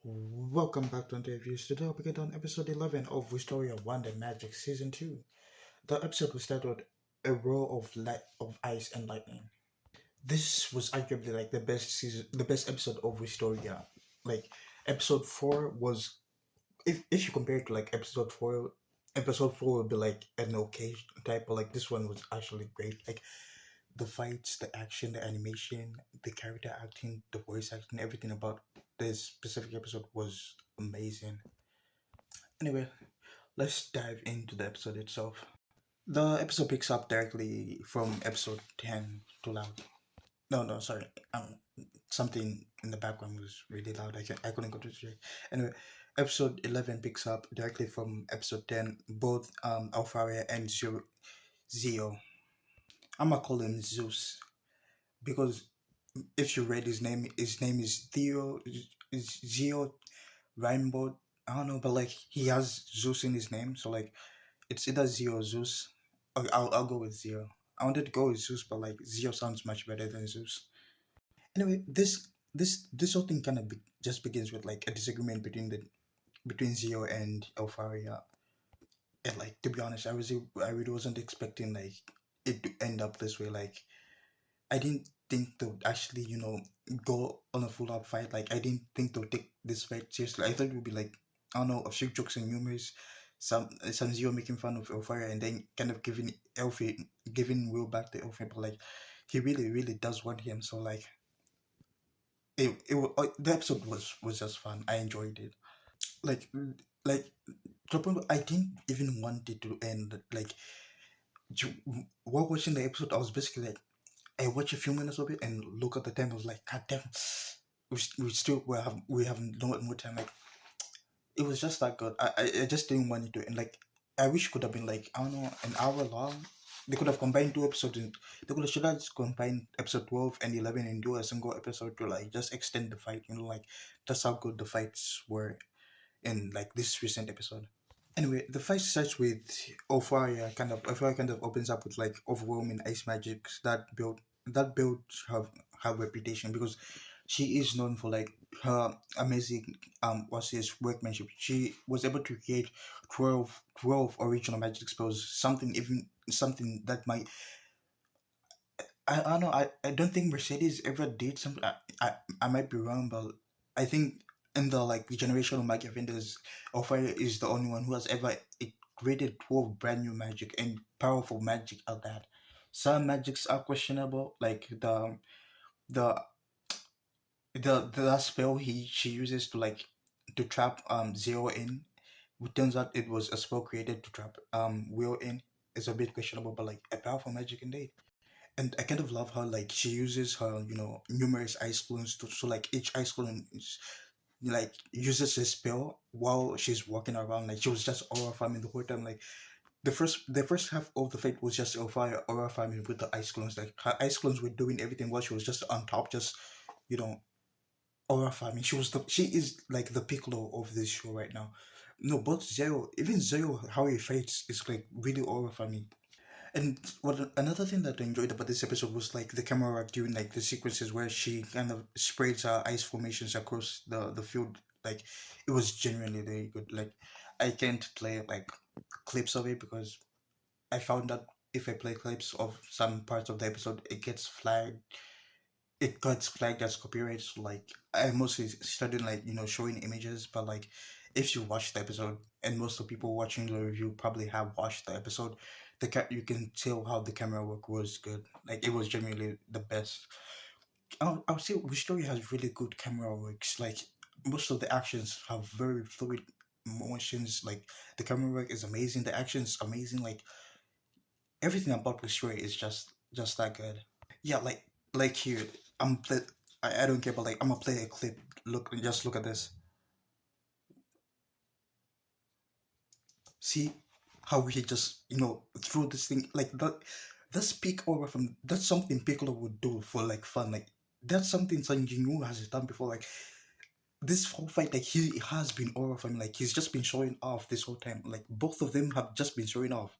Welcome back to Interviews. Today we get on episode 11 of Wistoria Wonder Magic Season 2. The episode was titled A Roar of Light of Ice and Lightning. This was arguably like the best episode of Wistoria. Like episode 4 was, if you compare it to like episode 4 would be like an okay type, but like this one was actually great. Like the fights, the action, the animation, the character acting, the voice acting, everything about this specific episode was amazing. Anyway, let's dive into the episode itself. The episode picks up directly from episode 10 to loud. No, sorry. Something in the background was really loud. I couldn't concentrate. Anyway, episode 11 picks up directly from episode 10. Both Elfaria and Zio. I'm gonna call him Zeus because if you read his name is Zio Rainbow. I don't know, but like he has Zeus in his name, so like it's either Zio or Zeus. I'll go with Zio. I wanted to go with Zeus, but like Zio sounds much better than Zeus. Anyway, this whole thing kind of just begins with like a disagreement between Zio and Elfaria, and like to be honest, I really wasn't expecting like it to end up this way. Like I didn't think they would actually, go on a full out fight. Like I didn't think they would take this fight seriously. I thought it would be like, I don't know, a few jokes and humors, some Zero making fun of Elfire and then kind of giving Will back to Elfire, but like he really, really does want him. So like the episode was just fun. I enjoyed it. Like like to the point where I didn't even want it to end. Like while watching the episode, I was basically like I watch a few minutes of it and look at the time. I was like, God damn, we have no more time. Like it was just that good. I just didn't want it to end. Like I wish it could have been like I don't know an hour long. They could have combined two episodes. Should have just combined episode 12 and 11 and do a single episode to like just extend the fight. Like that's how good the fights were in like this recent episode. Anyway, the fight starts with Opharia kind of opens up with like overwhelming ice magics that built her reputation because she is known for like her amazing what's his workmanship. She was able to create 12 original magic spells, something that might I don't know, I don't think Mercedes ever did something. I might be wrong, but I think in the like generational magic vendors, Opharia is the only one who has ever created 12 brand new magic and powerful magic at that. Some magics are questionable, like the the last spell he she uses to like to trap Zero in. It turns out it was a spell created to trap Will in. It's a bit questionable, but like a powerful magic indeed. And I kind of love how like she uses her numerous ice clones to so like each ice clone is like uses a spell while she's walking around. Like she was just aura farming the whole time. Like the first half of the fight was just Elfire aura farming with the ice clones. Like her ice clones were doing everything while she was just on top, just you know aura farming. She is like the Piccolo of this show right now. No, but Zero, how he fights is like really aura farming. And another thing that I enjoyed about this episode was like the camera work during like the sequences where she kind of spreads her ice formations across the field. Like it was genuinely very good. Like I can't play like clips of it because I found that if I play clips of some parts of the episode, it gets flagged. It gets flagged as copyright. So like I mostly started like showing images, but like if you watch the episode, and most of the people watching the review probably have watched the episode, you can tell how the camera work was good. Like it was genuinely the best. I would say Wistoria has really good camera works. Like most of the actions have very fluid motions. Like the camera work is amazing. The action is amazing. Like everything about Wistoria is just that good. Yeah, like here, I'm play. I don't care, but like I'm gonna play a clip. Just look at this. See how he just threw this thing like that. That's peak aura from that's something Piccolo would do for like fun. Like that's something Sanjinu has done before. Like this whole fight, like he has been aura from like he's just been showing off this whole time. Like both of them have just been showing off,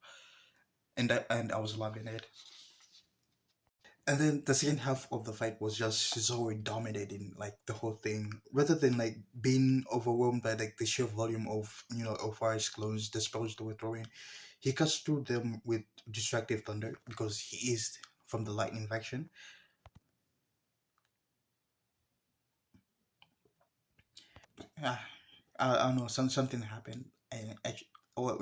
and I was loving it. And then the second half of the fight was just Zoe dominating like the whole thing, rather than like being overwhelmed by like the sheer volume of Elfaria's clones, the spells they were throwing. He cuts through them with destructive thunder because he is from the lightning faction. Ah, I don't know, something happened. And oh,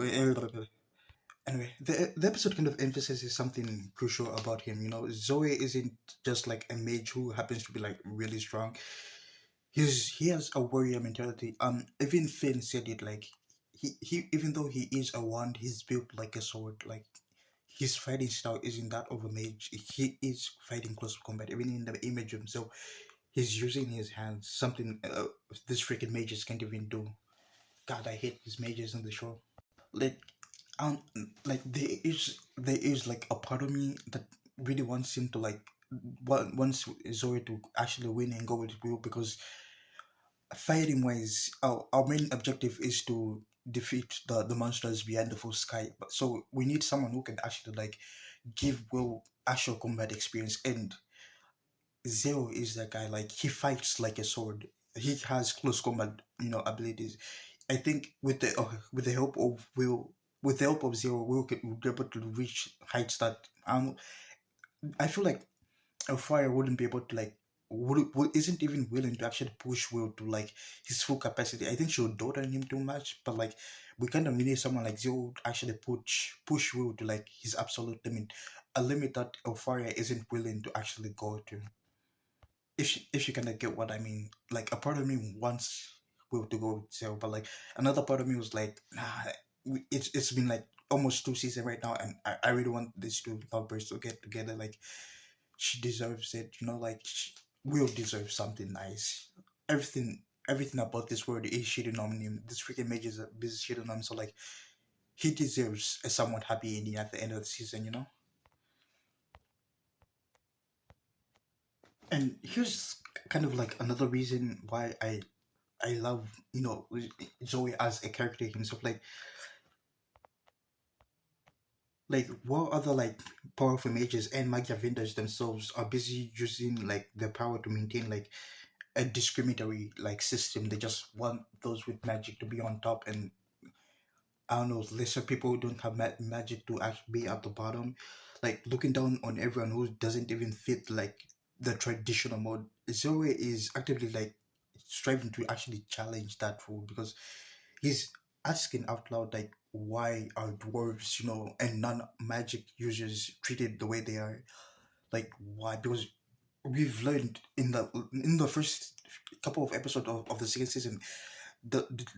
anyway, the episode kind of emphasizes something crucial about him. Zoe isn't just like a mage who happens to be like really strong. He has a warrior mentality. Even Finn said it, like he even though he is a wand, he's built like a sword. Like his fighting style isn't that of a mage. He is fighting close combat. Even in the image of himself, he's using his hands. Something this freaking mages can't even do. God, I hate these mages on the show. Like, um, like there is like a part of me that really wants him to like wants Zoe to actually win and go with Will, because fighting wise, our main objective is to defeat the monsters beyond the full sky. But so we need someone who can actually like give Will actual combat experience. And Zero is that guy. Like he fights like a sword. He has close combat, abilities. I think with the help of Will, with the help of Zero, we'll be able to reach heights that I don't know. I feel like Elfaria wouldn't be able to like isn't even willing to actually push Will to like his full capacity. I think she'll dote on him too much, but like we kind of need someone like Zero to actually push Will to like his absolute limit, a limit that Elfaria isn't willing to actually go to. If you kind of get what I mean, like a part of me wants Will to go with Zero, but like another part of me was like, nah, it's been like almost 2 seasons right now, and I really want these two lovebirds to get together. Like she deserves it. Like Will deserves something nice. Everything about this world is shitting on him. This freaking mage is a busy shitting on him. So like he deserves a somewhat happy ending at the end of the season. And here's kind of like another reason why I love Zoe as a character himself. Like while other like powerful mages and Magia vendors themselves are busy using like their power to maintain like a discriminatory like system. They just want those with magic to be on top, and I don't know, lesser people who don't have magic to actually be at the bottom, like looking down on everyone who doesn't even fit like the traditional mode. Zoe is actively like striving to actually challenge that rule, because he's asking out loud like, why are dwarves and non-magic users treated the way they are? Like why? Because we've learned in the first couple of episodes of the second season,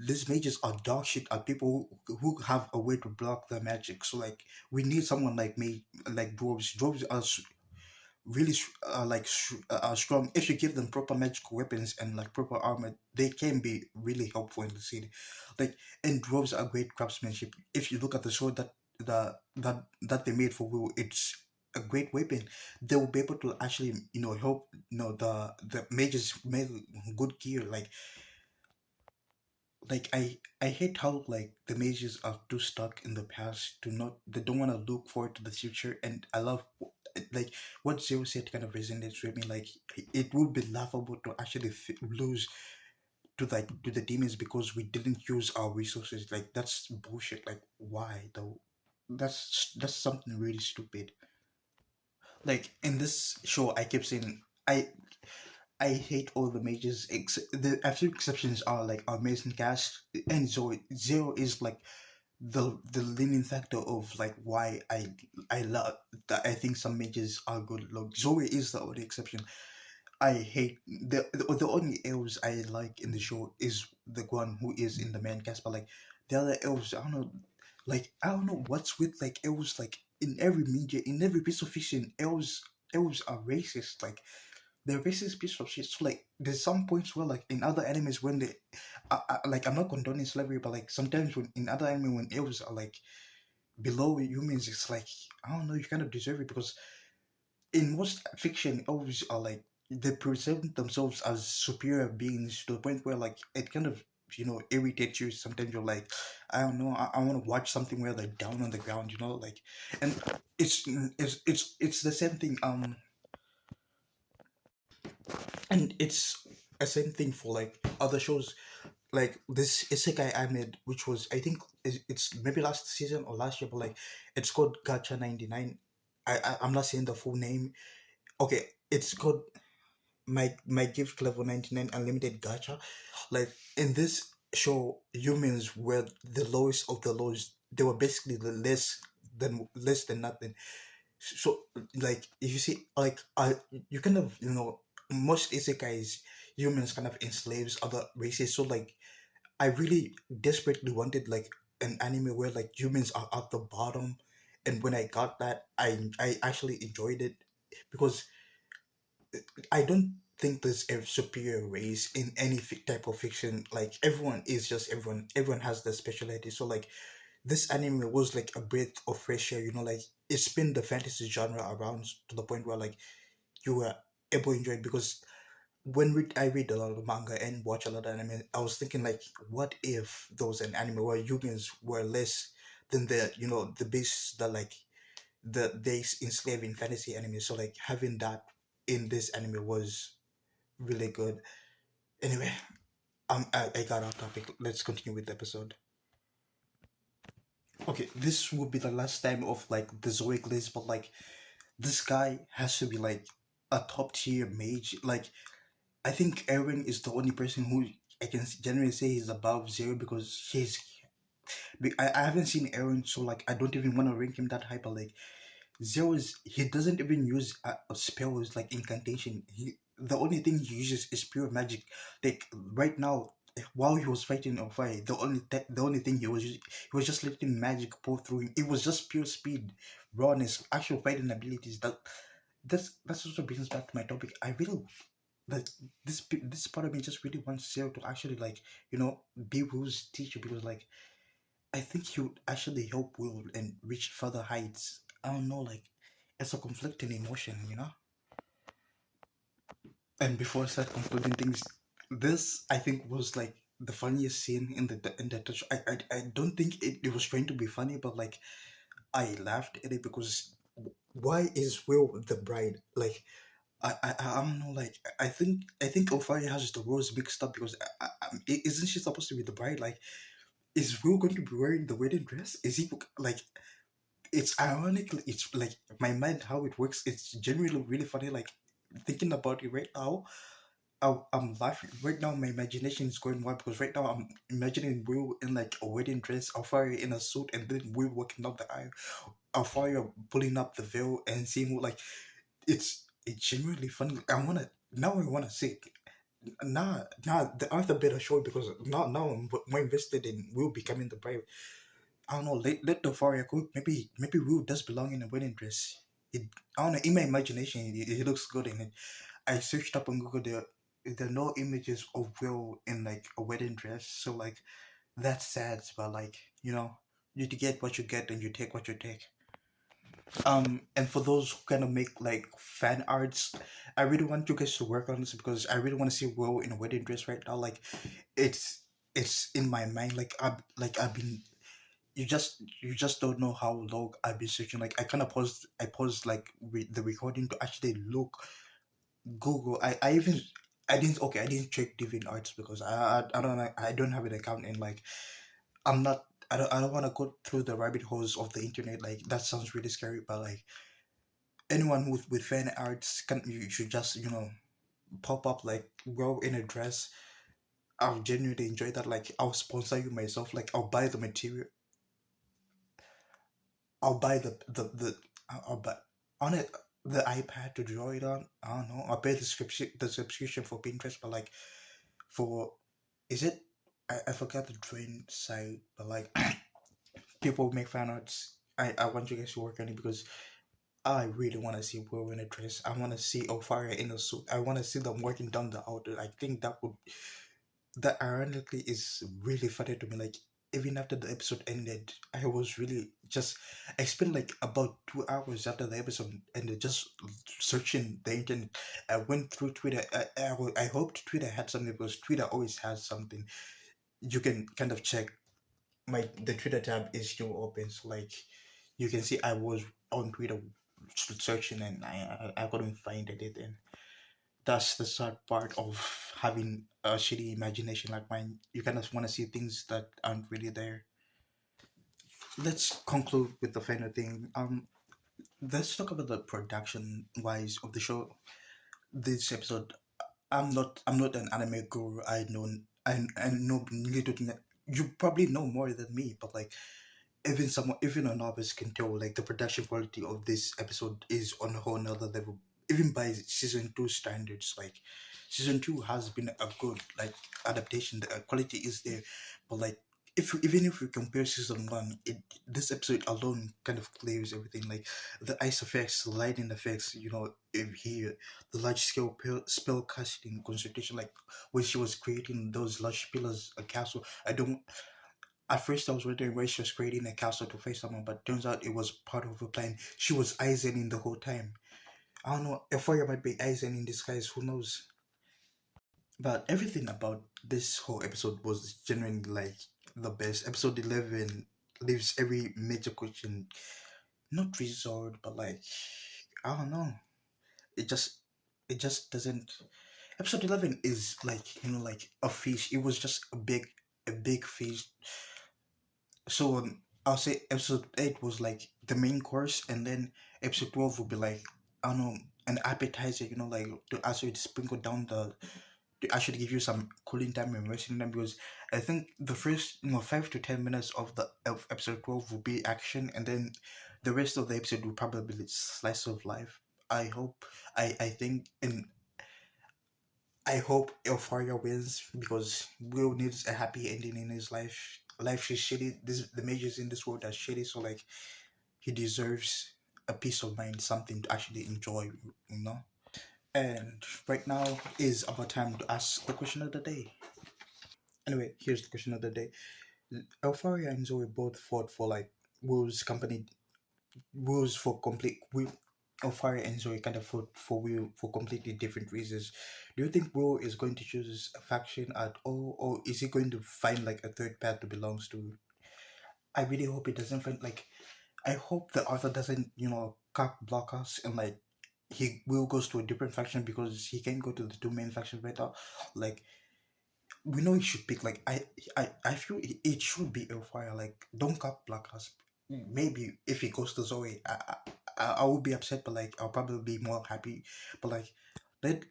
these mages are dog shit at people who have a way to block the magic. So like we need someone like me, like dwarves. Dwarves are really strong. If you give them proper magical weapons and like proper armor, they can be really helpful in the city. Like, and dwarves are great craftsmanship. If you look at the sword that they made for Will, it's a great weapon. They will be able to actually help the mages make good gear. Like I hate how like the mages are too stuck in the past to not they don't want to look forward to the future. And I love like what Zero said kind of resonates with me. Like it would be laughable to actually lose to the demons because we didn't use our resources. Like that's bullshit. Like why though? That's something really stupid. Like in this show, I keep saying I hate all the mages. The a few exceptions are like our Mason cast and Zero is like the leading factor of like why I love that. I think some mages are good. Like Zoe is the only exception. I hate the only elves I like in the show is the one who is in the main cast, but like the other elves, I don't know. Like I don't know what's with like elves. Like in every media, in every piece of fiction, elves are racist. Like they're racist piece of shit. So like there's some points where like in other animes when they like I'm not condoning slavery, but like sometimes when in other anime when elves are like below humans, it's like I don't know, you kind of deserve it. Because in most fiction elves are like they present themselves as superior beings to the point where like it kind of irritates you. Sometimes you're like, I don't know, I want to watch something where they're down on the ground, like. And it's the same thing. And it's a same thing for like other shows, like this isekai I made, which was I think it's maybe last season or last year, but like it's called Gacha 99. I'm not saying the full name. Okay, it's called my gift level 99 unlimited gacha. Like in this show, humans were the lowest of the lowest. They were basically the less than nothing. So like if you see like you kind of most isekais, humans kind of enslaves other races. So like I really desperately wanted like an anime where like humans are at the bottom, and when I got that, I actually enjoyed it because I don't think there's a superior race in any type of fiction. Like everyone is just everyone. Everyone has their specialty. So like this anime was like a breath of fresh air. Like it spin the fantasy genre around to the point where like you were able to enjoy it because I read a lot of manga and watch a lot of anime, I was thinking like, what if there was an anime where humans were less than the beasts that like they enslave in fantasy anime. So like having that in this anime was really good. Anyway, I got off topic. Let's continue with the episode. Okay, this will be the last time of like the Zoe Glaze, but like this guy has to be like a top tier mage. Like I think Erin is the only person who I can generally say is above zero because I haven't seen Erin, so like I don't even want to rank him that high. But like Zero is he doesn't even use spells like incantation. The only thing he uses is pure magic. Like right now, while he was fighting on fire, the only thing he was just letting magic pour through him. It was just pure speed, rawness, actual fighting abilities. That's also brings us back to my topic. I really like this part of me just really wants Zero to actually like be Will's teacher because like I think he would actually help Will and reach further heights. I don't know, like it's a conflicting emotion. And before I start concluding things, this I think was like the funniest scene in the touch. I don't think it was trying to be funny, but like I laughed at it because why is Will the bride? Like I don't know. Like I think Elfaria has the roles mixed up because isn't she supposed to be the bride? Like is Will going to be wearing the wedding dress? Is he like? It's ironically, it's like my mind how it works. It's genuinely really funny. Like thinking about it right now, I'm laughing right now. My imagination is going wild because right now I'm imagining Will in like a wedding dress, Alfaria in a suit, and then Will walking up the aisle, Alfaria pulling up the veil and seeing what like it's genuinely funny. I wanna see it. Now the Arthur better show it because now I'm more invested in Will becoming the bride. I don't know. Let the Faria cook. Maybe Will does belong in a wedding dress. It I don't know. In my imagination, it looks good in it. I searched up on Google. There are no images of Will in like a wedding dress. So like that's sad. But like you get what you get and you take what you take. And for those who kind of make like fan arts, I really want you guys to work on this because I really want to see Will in a wedding dress right now. Like it's it's in my mind. I've been you just don't know how long I've been searching. Like I paused like the recording to actually look Google. I didn't check DeviantArts because I don't have an account and like I don't want to go through the rabbit holes of the internet. Like that sounds really scary, but like anyone with fan arts can you should just pop up like go in a dress. I'll genuinely enjoy that. Like I'll sponsor you myself. Like I'll buy the material. I'll buy I'll buy on it the iPad to draw it on. I don't know. I'll pay the subscription for Pinterest, but like for is it? I forgot the drawing site, but like people make fan arts. I want you guys to work on it because I really want to see Will in a dress. I want to see Opharia in a suit. I want to see them working down the outlet. I think that ironically is really funny to me. Like even after the episode ended, I was really just I spent like about 2 hours after the episode ended just searching the internet. I went through Twitter. I hoped Twitter had something because Twitter always has something. You can kind of check the Twitter tab is still open, so like you can see I was on Twitter searching and I couldn't find anything. that's the sad part of having a shitty imagination like mine. You kind of want to see things that aren't really there. Let's conclude with the final thing. Let's talk about the production wise of the show. This episode, I'm not an anime guru. I know little. You probably know more than me, but like even a novice can tell like the production quality of this episode is on a whole nother level, even by season two standards. Like season two has been a good like adaptation. The quality is there, but like even if we compare season one, this episode alone kind of clears everything. Like the ice effects, the lighting effects, if here the large scale spell casting concentration, like when she was creating those large pillars, a castle. I don't At first, I was wondering why she was creating a castle to face someone, but turns out it was part of her plan. She was Aizening the whole time. I don't know. Euphoria might be Aizen in disguise. Who knows? But everything about this whole episode was genuinely like the best. Episode 11 leaves every major question not resolved, but like I don't know. It just it just doesn't. Episode 11 is like like a fish. It was just a big fish. So I'll say episode 8 was like the main course, and then episode 12 would be like, I don't know, an appetizer, like to actually sprinkle down to actually give you some cooling time and resting time, because I think the first 5 to 10 minutes of episode 12 will be action, and then the rest of the episode will probably be slice of life. I hope, I think, and I hope Elfaria wins because Will needs a happy ending in his life. Life is shitty. The majors in this world are shitty, so like he deserves a peace of mind, something to actually enjoy. And right now is about time to ask the question of the day. Anyway, here's the question of the day. Elfaria and Zoe both fought for like Will's company. Will's for complete Will. Elfaria and Zoe kind of fought for Will for completely different reasons. Do you think Will is going to choose a faction at all, or is he going to find like a third path to belongs to? I really hope he doesn't find like. I hope the author doesn't cock block us and like he will goes to a different faction because he can go to the two main factions right now. Like we know he should pick like I feel it should be Elfire. Like don't cock block us. Maybe if he goes to Zoe, I will be upset, but like I'll probably be more happy. But like let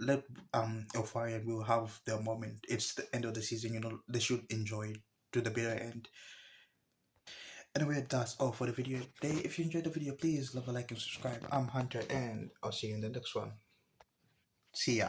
Elfire will have their moment. It's the end of the season. They should enjoy it to the bitter end. Anyway, that's all for the video today. If you enjoyed the video, please leave a like and subscribe. I'm Hunter, and I'll see you in the next one. See ya.